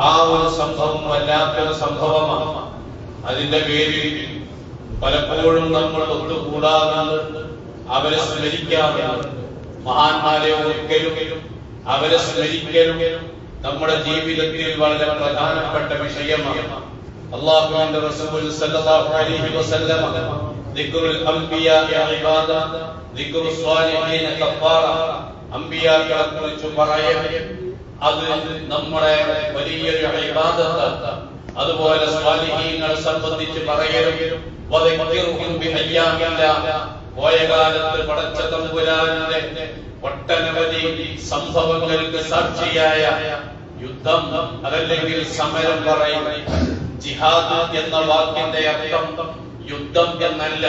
ആ ഒരു സംഭവം വല്ലാത്തൊരു സംഭവമാണ്. അതിന്റെ പേരിൽ പലപ്പോഴും നമ്മൾ ഒത്തുകൂടാറുണ്ട്, അവരെ സ്മരിക്കാറുണ്ട്. മഹാന്മാരെ ഒരിക്കലും അവരെ സ്മരിക്കലും നമ്മുടെ ജീവിതത്തിൽ വളരെ പ്രധാനപ്പെട്ട വിഷയമാണ്. അല്ലാഹുവിന്റെ റസൂൽ സല്ലല്ലാഹു അലൈഹി വസല്ലം ദിക്റുൽ അംബിയാ ഇബാദ, ദിക്റുസ് സ്വാലിഹീന കഫാറ, അംബിയാക്കളെ കുറിച്ച് പറയൽ അത് നമ്മുടെ വലിയൊരു ഇബാദത്ത്. അതുപോലെ സ്വാലിഹീങ്ങളെ സംബന്ധിച്ച് പറയലും വദക്കിറുഹും ബിഅയ്യാമില്ലാഹ്, പോയ കാലത്ത് പടച്ച തമ്പുരാന്റെ ഒട്ടനവധി സംഭവങ്ങൾക്ക് സാക്ഷിയായ യുദ്ധം അതല്ലെങ്കിൽ സമരം പറയും. ജിഹാദ് എന്ന വാക്കിന്റെ അർത്ഥം യുദ്ധം എന്നല്ല.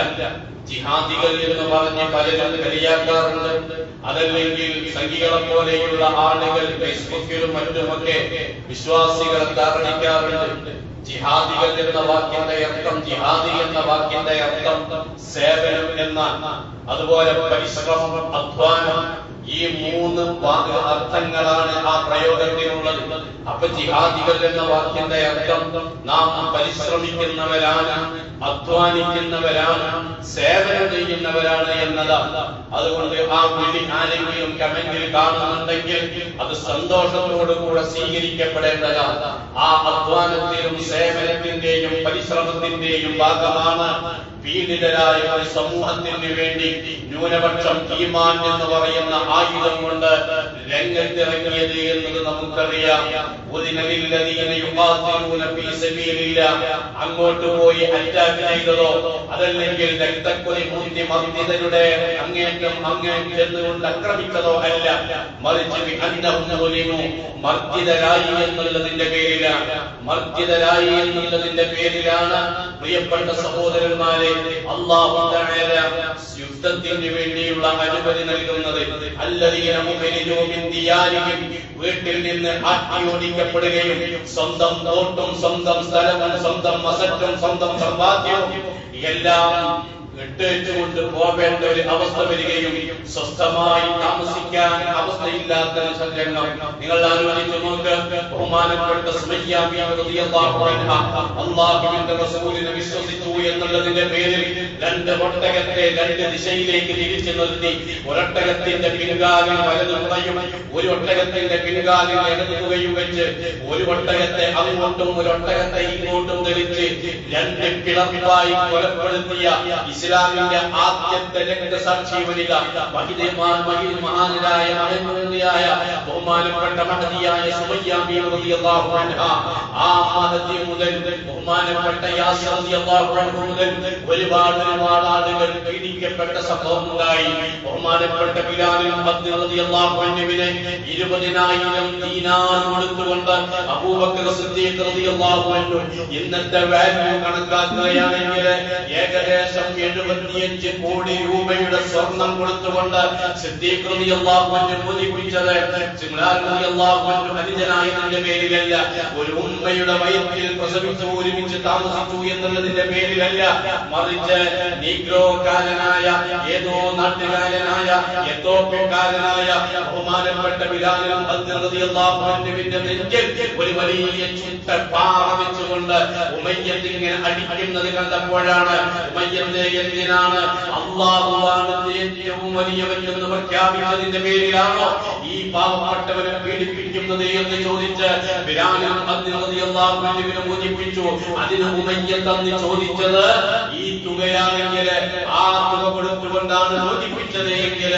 ജിഹാദികൾ എന്ന് പറഞ്ഞ് പലരും കളിയാക്കാറുണ്ട്. അതല്ലെങ്കിൽ സംഘികളെ പോലെയുള്ള ആളുകൾ ഫേസ്ബുക്കിലും മറ്റുമൊക്കെ വിശ്വാസികളെ താറടിക്കാറുണ്ട്. ജിഹാദികൾ എന്ന വാക്കിന്റെ അർത്ഥം, ജിഹാദി എന്ന വാക്കിന്റെ അർത്ഥം സേവനം എന്നാണ്. അതുപോലെ പരിശ്രമം, അധ്വാനം, ഈ മൂന്ന് അർത്ഥങ്ങളാണ് ആ പ്രയോഗത്തിനുള്ളത്. അപ്പൊ ജിഹാദികൾ എന്ന വാക്കിന്റെ അർത്ഥം നാം പരിശ്രമിക്കുന്നവരാണ്, അധ്വാനിക്കുന്നവരാണ്, സേവനം ചെയ്യുന്നവരാണ് എന്നതാണ്. അതുകൊണ്ട് ആ വിളി ആരെങ്കിലും കമന്റിൽ കാണുന്നുണ്ടെങ്കിൽ അത് സന്തോഷത്തോടുകൂടെ സ്വീകരിക്കപ്പെടേണ്ടതാണ്. ആ അധ്വാനത്തിലും സേവനത്തിന്റെയും പരിശ്രമത്തിന്റെയും ഭാഗമാണ് പീഡിതരായ ഒരു സമൂഹത്തിന് വേണ്ടി ന്യൂനപക്ഷം ഈമാൻ എന്ന് പറയുന്ന ആയുധം കൊണ്ട് രംഗത്തിറങ്ങിയത് എന്നത് നമുക്കറിയാം. അങ്ങോട്ട് പോയി അറ്റാക്ക് ചെയ്തതോ അതല്ലെങ്കിൽ രക്തക്കൊലി മൂർത്തി മർദ്ദിതരുടെ അങ്ങേറ്റം ചെന്നുകൊണ്ട് ആക്രമിച്ചതോ അല്ല, മറിച്ച് മർദ്ദിതരായി എന്നുള്ളതിന്റെ പേരിലാണ്. മർദ്ദിതരായി എന്നുള്ളതിന്റെ പേരിലാണ് പ്രിയപ്പെട്ട സഹോദരന്മാരെ അല്ലാഹു തആല യുദ്ധത്തിന് വേണ്ടിയുള്ള അനുമതി നൽകുന്നത്. അല്ലദീന മുഖരിജൂ മിൻ ദിയാരിഹിം, വീട്ടിൽ നിന്ന് ആട്ടിയോടിക്കപ്പെടുകയും സ്വന്തം തോട്ടും സ്വന്തം സ്ഥലവും സ്വന്തം മസറ്റും സ്വന്തം സമ്പാദ്യവും എല്ലാം ഇട്ടുകൊണ്ട് പോവേണ്ട ഒരു അവസ്ഥ വരികയും സ്വസ്ഥമായി താമസിക്കാൻ അവസ്ഥയില്ലാത്ത രംഗം നിങ്ങൾ ആലോചിച്ചു നോക്ക്. ബഹുമാനപ്പെട്ട സുമയ്യ റളിയല്ലാഹു അൻഹ അല്ലാഹുവിന്റെ റസൂലിനെ വിശ്വസിച്ചു എന്നുള്ളതിന്റെ പേരിൽ രണ്ട് ഒട്ടകത്തെ രണ്ട് ദിശയിലേക്ക് തിരിച്ചു നിർത്തി. ഒരൊട്ടകത്തിന്റെ പിൻകാലിൽ വലതുകയും ഒരു ഒട്ടകത്തിന്റെ പിൻകാലിൽ ഇടതുകയും വെച്ച് ഒരു ഒട്ടകത്തെ അങ്ങോട്ടും ഒരു ഒട്ടകത്തെ ഇങ്ങോട്ടും ധരിച്ച് രണ്ട് പിളർപ്പായി കൊലപ്പെടുത്തിയ ഇസ്ലാമിന്റെ ആദ്യത്തെ രക്തസാക്ഷി വനിത മഹാനായ മഹദിയായ ബഹുമാനപ്പെട്ട മഹദിയായ സുമയ്യ റളിയല്ലാഹു അൻഹ. ആ മഹദി മുതൽ ബഹുമാനപ്പെട്ട യാസിർ റളിയല്ലാഹു അൻഹു മുതൽ ഒരുപാട് ആളുകൾ പീഡിക്കപ്പെട്ട സംഭവം ഉണ്ടായി. ബഹുമാനപ്പെട്ട ബിലാൽ റളിയല്ലാഹു അൻഹുവിനെ 20,000 ദീനാർ കൊടുത്തുകൊണ്ട് അബൂബക്കർ സിദ്ദീഖ് റളിയല്ലാഹു അൻഹു ഇന്നത്തെ വാല്യൂ കണക്കാക്കുകയാണെങ്കിൽ ഏകദേശം 75 കോടി രൂപയുടെ സ്വർണം കൊടുത്തുകൊണ്ട് സിദ്ദീഖ് റളിയല്ലാഹു അൻഹു മോചിപ്പിച്ചത് ബിലാൽ റളിയല്ലാഹു അൻഹു അനുജനായതിന്റെ പേരിലല്ല, ഒരു ഉമ്മയുടെ വയറ്റിൽ പ്രസവിച്ച് ഒരുമിച്ച് താമസിച്ചു എന്നുള്ളതിന്റെ പേരിലല്ല, മറിച്ച് നീഗ്രോക്കാരനായ ഏതോ നാട്ടുകാരനായ എത്തോപ്യക്കാരനായ ബഹുമാനപ്പെട്ട ബിലാൽ റളിയല്ലാഹു അൻഹുവിന്റെ നെഞ്ചിൽ ഒരു വലിയ ചുട്ടപ്പാറ വെച്ചുകൊണ്ട് ഉമയ്യത്ത് ഇങ്ങനെ അടിക്കുന്നത് കണ്ടപ്പോഴാണ് ഉമയ്യത്ത് എന്തിനാണ് അല്ലാഹുവാണ് ഏറ്റവും വലിയവൻ എന്ന് പ്രഖ്യാപിച്ചതിന്റെ പേരിലാണോ ഈ പാവപ്പെട്ടവരെ പീഡിപ്പിക്കുന്നത് എന്ന് ചോദിച്ച് ബിലാൽ റളിയല്ലാഹു അൻഹുവിനെ മോചിപ്പിച്ചു. അതിന് ഉമയ്യത്ത് അന്ന് ചോദിച്ചത് ഈ തുകയാണെങ്കിൽ ആ തുക കൊടുത്തുകൊണ്ടാണ് മോചിപ്പിച്ചത് എങ്കിൽ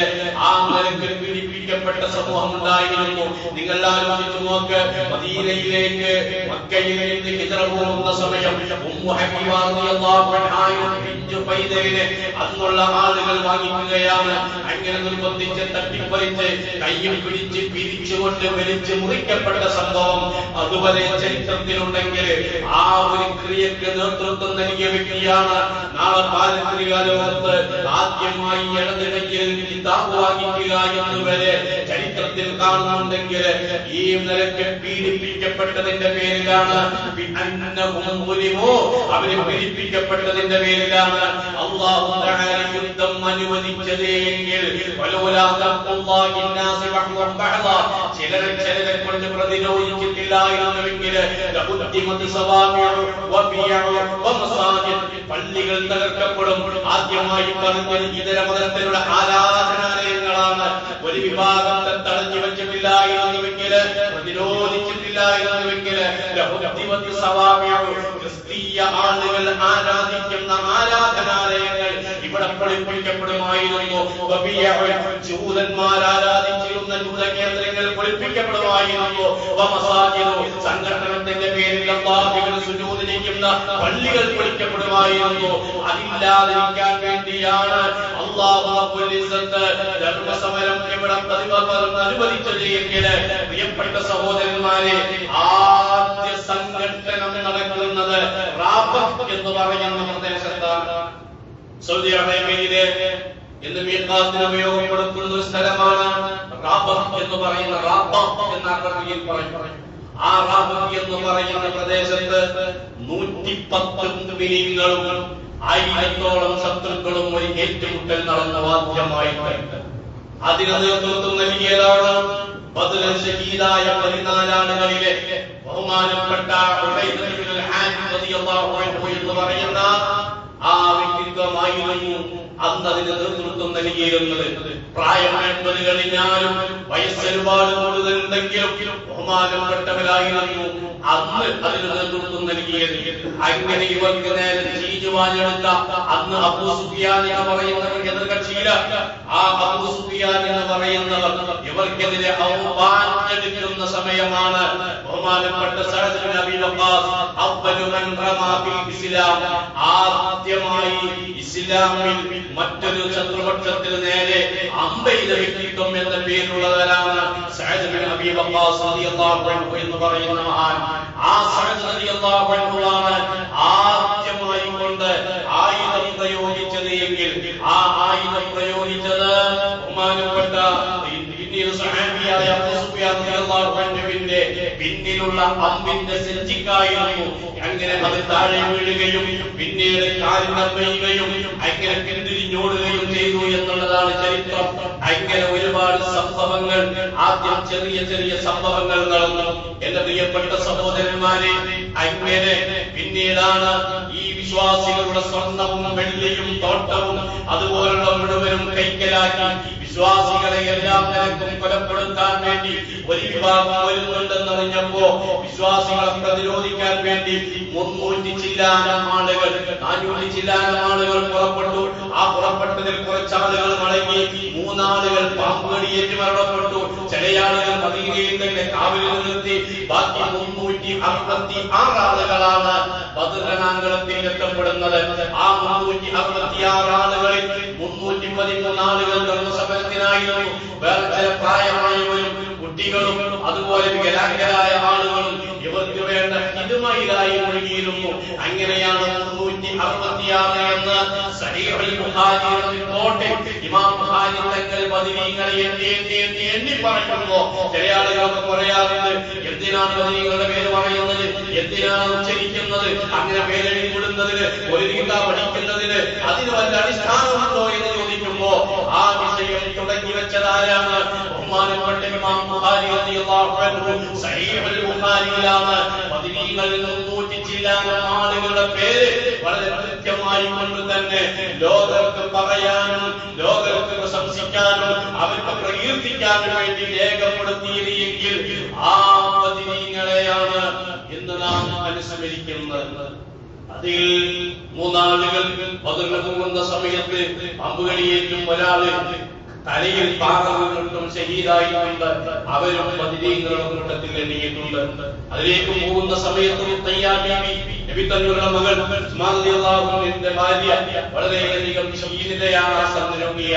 ആ നിലക്ക് പീഡിപ്പിക്കപ്പെട്ട സമൂഹം ഉണ്ടായിരുന്നു. നിങ്ങൾ ആലോചിച്ചു നോക്ക്. മദീനയിലേക്ക് മക്കയിൽ നിന്ന് ഹിജ്റ പോകുന്ന സമയം ഉമ്മു ഹബീബ റളിയല്ലാഹു അൻഹയുടെ പിഞ്ചു പൈതലിനെ അന്നുള്ള ആളുകൾ വാങ്ങിക്കുകയാണ്. അങ്ങനെ നിർബന്ധിച്ച് തട്ടിപ്പറിച്ച് കയ്യിൽ പിടിച്ച് പിരിച്ചുകൊണ്ട് വലിച്ച് മുറിക്കപ്പെട്ട സംഭവം അതുവരെ ചരിത്രത്തിലുണ്ടെങ്കിൽ ആ ഒരു ക്രിയക്ക് നേതൃത്വം നൽകിയ വ്യക്തിയാണ് നാളെ പാരമ്പര്യ ലോകത്ത് ആദ്യമായി ഇടതിടയ്ക്ക് കിതാബ് വാങ്ങിക്കുക എന്നുവരെ ചരിത്രത്തിൽ കാണുന്നുണ്ടെങ്കിൽ ഈ നിലയ്ക്ക് പീഡിപ്പിക്കപ്പെട്ടതിന്റെ പേരിലാണ്, അവരെ പീഡിപ്പിക്കപ്പെട്ടതിന്റെ പേരിലാണ് അല്ലാഹു തആല യുദ്ധം അനുവദിച്ചത് എങ്കിൽ ചിലരെ കൊണ്ട് പ്രതിരോധിച്ചിട്ടില്ല ഉണ്ടായിരുന്നുവെങ്കിൽ പള്ളികൾ തകർക്കപ്പെടും. ആദ്യമായി പറഞ്ഞത് ഇതര മതത്തിലുള്ള ആരാധനാലയങ്ങളാണ്. ഒരു വിഭാഗത്തെ തടഞ്ഞു വെച്ചിട്ടില്ലായിരുന്നുവെങ്കിൽ, പ്രതിരോധിച്ചിട്ടില്ലായിരുന്നുവെങ്കിൽ ക്രിസ്തീയ ആളുകൾ ആരാധിക്കുന്ന ആരാധനാലയങ്ങൾ ഇവിടെ പൊളിപ്പിക്കപ്പെടുമായിരുന്നു. ജൂതന്മാർ ആരാധിച്ചിരുന്ന ജൂതകേന്ദ്രങ്ങൾ പൊളിപ്പിക്കപ്പെടുമായിരുന്നു. സംഘടനത്തിന്റെ പേരിൽ അല്ലാഹുവിന് സുജൂദ് ചെയ്യുന്ന പള്ളികൾ പൊളിക്കപ്പെടുമായിരുന്നു. അതില്ലാതിരിക്കാൻ വേണ്ടിയാണ് അല്ലാഹു റബ്ബുൽ ഇസ്സത്ത് ധർമ്മസമരം ഇവിടെ അനുവദിച്ചത് എങ്കിൽ, പ്രിയപ്പെട്ട സഹോദരന്മാരെ, ആദ്യ സംഘടനം നടക്കുന്നത് റാബത്ത് എന്ന് പറയുന്ന പ്രദേശത്താണ്. സൗദി അറേബ്യയിലെ എന്ന് മീഖാത്തിന് ഉപയോഗപ്പെടുത്തുന്ന ഒരു സ്ഥലമാണ് റാബത്ത് എന്ന് പറയുന്ന, റാബത്ത് എന്ന അറബിയിൽ പറയും. ആ റാബത്ത് എന്ന് പറയുന്ന പ്രദേശത്ത് 110 മുഅ്മിനീങ്ങളും 1000ഓളം ശത്രുക്കളും ഒരു ഏറ്റുമുട്ടൽ നടന്ന വാദ്യമായിട്ട്. അതിന് നേതൃത്വം നൽകിയതാണ് ബദർ ഷഹീദായ 14 ആളുകളിലെ ബഹുമാനപ്പെട്ട ഉബൈദ് ഇബ്നുൽ ഹാരിസ് റളിയല്ലാഹു അൻഹു എന്ന് പറയുന്ന ആ വ്യക്തിത്വമായിരുന്നു അന്ന് അതിന് നേതൃത്വം നൽകിയിരുന്നത്. പ്രായം 80 കഴിഞ്ഞാലും വയസ്സൊരുപാട് കൂടുതലുണ്ടെങ്കിലും ബഹുമാനപ്പെട്ടവരായിരുന്നു അന്ന് അതിന് നേതൃത്വം നൽകിയത്. അങ്ങനെ ഇവർക്ക് നേരെ തിരിച്ചുവാഞ്ഞെടുത്ത അന്ന് അബൂ സുഫിയാൻ എന്ന് പറയുന്നവർ എതിർകക്ഷിയില. ആ അബൂ സുഫിയാൻ എന്ന് പറയുന്നവർ ഇവർക്കെതിരെ ഔപാഞ്ഞെടുക്കുന്ന സമയമാണ് ബഹുമാനപ്പെട്ട സഅദ് ബിൻ അബീ വഖാസ് അവ്വലു മൻ റമാ ഫിൽ ഇസ്ലാം, ആദ്യമായി ഇസ്ലാമിൽ മറ്റൊരു ശത്രുപക്ഷത്തിന് നേരെ അമ്പെയ്ത വ്യക്തിത്വം എന്ന പേരുള്ളവരാണ് സഅദ് ബിൻ അബീ വഖാസ് റളിയല്ലാഹു അൻഹു എന്ന് പറയുന്ന മഹാൻ. ആ സഅദ് റളിയല്ലാഹു അൻഹു ആണ് ആദ്യമായി കൊണ്ട് ആയുധം പ്രയോഗിച്ചത് എങ്കിൽ, ആ ആയുധം പ്രയോഗിച്ചത് ബഹുമാനപ്പെട്ട പിന്നീട് സഹാബിയായ അബൂ സുഫിയാൻ റളിയല്ലാഹു അൻഹുവിന്റെ പിന്നിലുള്ള അമ്പിന്റെ സെഞ്ചിക്കായിരുന്നു. അങ്ങനെ അത് താഴെ വീഴുകയും പിന്നീട് കാലിനമ്പയുകയും അങ്ങനെ പിന്തിരിഞ്ഞോടുകയും ചെയ്തു എന്നുള്ളതാണ് ചരിത്രം. അങ്ങനെ ഒരുപാട് സംഭവങ്ങൾ, ആദ്യം ചെറിയ ചെറിയ സംഭവങ്ങൾ നടന്നു. എന്റെ പ്രിയപ്പെട്ട സഹോദരന്മാരെ, അങ്ങനെ പിന്നീടാണ് ഈ വിശ്വാസികളുടെ സ്വർണവും വെള്ളിയും തോട്ടവും അതുപോലുള്ള മുഴുവനും കൈക്കലാക്കി വിശ്വാസികളെ എല്ലാം നിരക്കും കൊലപ്പെടുത്താൻ വേണ്ടി ഒരു വിഭാഗം വരുന്നുണ്ടെന്നറിഞ്ഞപ്പോ വിശ്വാസികളെ പ്രതിരോധിക്കാൻ വേണ്ടി 300 ചില്ലാനം ആളുകൾ 400 ചില്ലാനം ആളുകൾ പുറപ്പെട്ടു. ആ പുറപ്പെട്ടതിൽ കുറച്ചാളുകൾ മടങ്ങി, 3 ആളുകൾ പാമ്പുകടിയേറ്റ് മരണപ്പെട്ടു. ചില ആളുകൾ മദീനയിൽ തന്നെ കാവലിൽ നിർത്തി. ബാക്കി 366 ആളുകളാണ് ബദർ രണാങ്കണത്തിൽ എത്തപ്പെടുന്നത്. ആ 366 ആളുകളിൽ 313 ആളുകൾ ധർമ്മസമരത്തിനായിരുന്നു. വേറെ ചില പ്രായമായവരും കുട്ടികളും അതുപോലെ വികലാംഗരായ ആളുകളും ഇവർക്ക് വേണ്ട ഹിദ്മയിലായി മുഴുകിയിരുന്നു. അങ്ങനെയാണ് 366 എന്ന് സഹീഹുൽ ബുഖാരിയുടെ റിപ്പോർട്ട് ഇമാം ബുഖാരി തങ്ങൾ ബദരീങ്ങളെ എണ്ണി പറയുമ്പോ ചില ആളുകൾക്ക് പറയാറുണ്ട്, എന്തിനാണ് ബദരീങ്ങളുടെ പേര് പറയുന്നത്, എന്തിനാണ് ഉച്ചരിക്കുന്നത്, അങ്ങനെ പേരെഴുതി വിടുന്നതിന് ഒരു ഗീത പഠിക്കുന്നതിന് അതിന് വല്ല അടിസ്ഥാനമുണ്ടോ എന്ന് ചോദിക്കുമ്പോ ആ വിഷയം തുടങ്ങി വെച്ചതാരാണ്? ബഹുമാനപ്പെട്ട ഇമാം ബുഖാരി റളിയല്ലാഹു അൻഹു സഹീഹുൽ ബുഖാരിയിലാണ് ബദരീങ്ങളിൽ 300 ചില്ലാനം ആളുകളുടെ പേര് വളരെ കൃത്യമായി കൊണ്ട് തന്നെ ലോകർക്ക് പറയാനും ലോകർക്ക് പ്രശംസിക്കാനും അവർക്ക് പ്രകീർത്തിക്കാനും വേണ്ടി രേഖപ്പെടുത്തിയിരിയെങ്കിൽ ആ ബദരീങ്ങളെയാണ് ഇന്ന് നാം അനുസ്മരിക്കുന്നത്. അതിൽ 3 ആളുകൾ ബദറിന് പോകുന്ന സമയത്ത് അമ്പുകടിയേറ്റും ഒരാള് തലയിൽ പാറകൾക്കും ഷഹീദായിട്ടുണ്ട്. അവരും ബദരീങ്ങളുടെ കൂട്ടത്തിൽ എണ്ണിയിട്ടുണ്ട്. അതിലേക്ക് പോകുന്ന സമയത്ത് നബി തങ്ങളുടെ മകൾ ഉസ്മാൻ റളിയല്ലാഹു അൻഹുവിന്റെ ഭാര്യ വളരെയധികം ഷഹീദയാണ്, സന്ദർഭിക.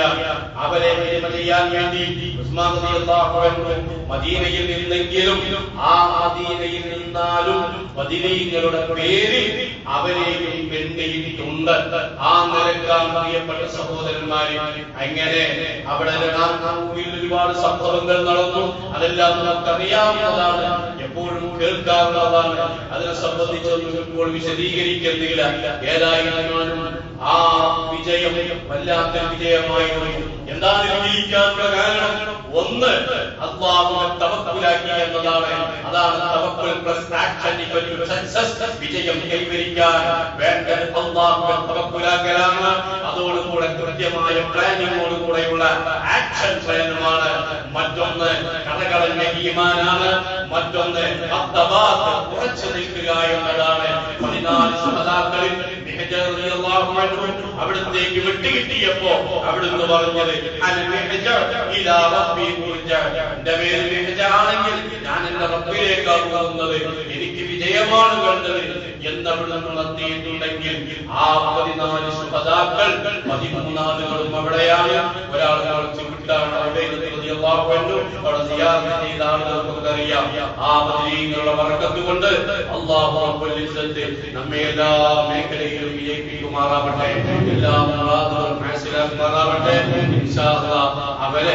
അവരെ ചെയ്യാൻ വേണ്ടി ഉസ്മാൻ റളിയല്ലാഹു അൻഹു മദീനയിൽ നിന്നെങ്കിലും ആ മദീനയിൽ നിന്നാലും ബദരീങ്ങളുടെ പേരിൽ അവരെയും എണ്ണിയിട്ടുണ്ട്. ആ നിരക്കാൻ പ്രിയപ്പെട്ട സഹോദരന്മാരെ, അങ്ങനെ അവിടെ രണാങ്കണത്തിൽ ഒരുപാട് സംഭവങ്ങൾ നടന്നു. അതെല്ലാം നമുക്കറിയാവുന്നതാണ്. എപ്പോഴും കേൾക്കാവുന്നതാണ്. അതിനെ സംബന്ധിച്ചൊന്നും ഇപ്പോൾ വിശദീകരിക്കുന്നില്ല. ഏതായാലും ആ വിജയം വല്ലാത്ത വിജയമായിരുന്നു. എന്താണ് വിജയിക്കാനുള്ള കാരണം? ഒന്ന്, അല്ലാഹുവിനെ തവക്കുലാക്കി എന്നതാണ്. അതാണ് തവക്കുൽ plus action equal to success. വിജയം കൈവരിക്കാൻ വേണ്ടത് അല്ലാഹുവിനെ തവക്കുലാക്കലാണ്. അതോടുകൂടെ കൃത്യമായ പ്ലാനിങ്ങോടുകൂടെയുള്ള ആക്ഷൻ പ്ലാനുമാണ്. മറ്റൊന്ന് കടകളഞ്ഞ ഈമാനാണ്. മറ്റൊന്ന് ഉറച്ചു നിൽക്കുക എന്നതാണ്. 14 ശുഹദാക്കളിൽ അവിടത്തേക്ക് വിട്ടുകിട്ടിയപ്പോ അവിടുന്ന് പറഞ്ഞത് എന്റെ പേര് മെഹജാണെങ്കിൽ ഞാൻ എന്റെ റബ്ബിലേക്കാണ് പോകുന്നത്, എനിക്ക് വിജയമാണ് വേണ്ടത് എന്നവിടുന്ന് നടത്തിയിട്ടുണ്ടെങ്കിൽ ആ 14 ശുഹദാക്കൾ 13 അവിടെയാണ്. ഒരാൾ വിട്ടാണ് അവിടെ ചെയ്ത ആളുകൾക്കറിയാം. ആ ബദരീങ്ങളുടെ ബർക്കത്ത് കൊണ്ട് അല്ലാഹു റബ്ബുൽ ഇസ്സത്ത് നമ്മെ എല്ലാ മേഖലയിലും വിജയിപ്പിക്കുമാറാവട്ടെ. എല്ലാ മുറാദുകളും ഹാസിലാക്കുമാറാവട്ടെ. ഇൻഷാ അല്ലാഹ് അവരെ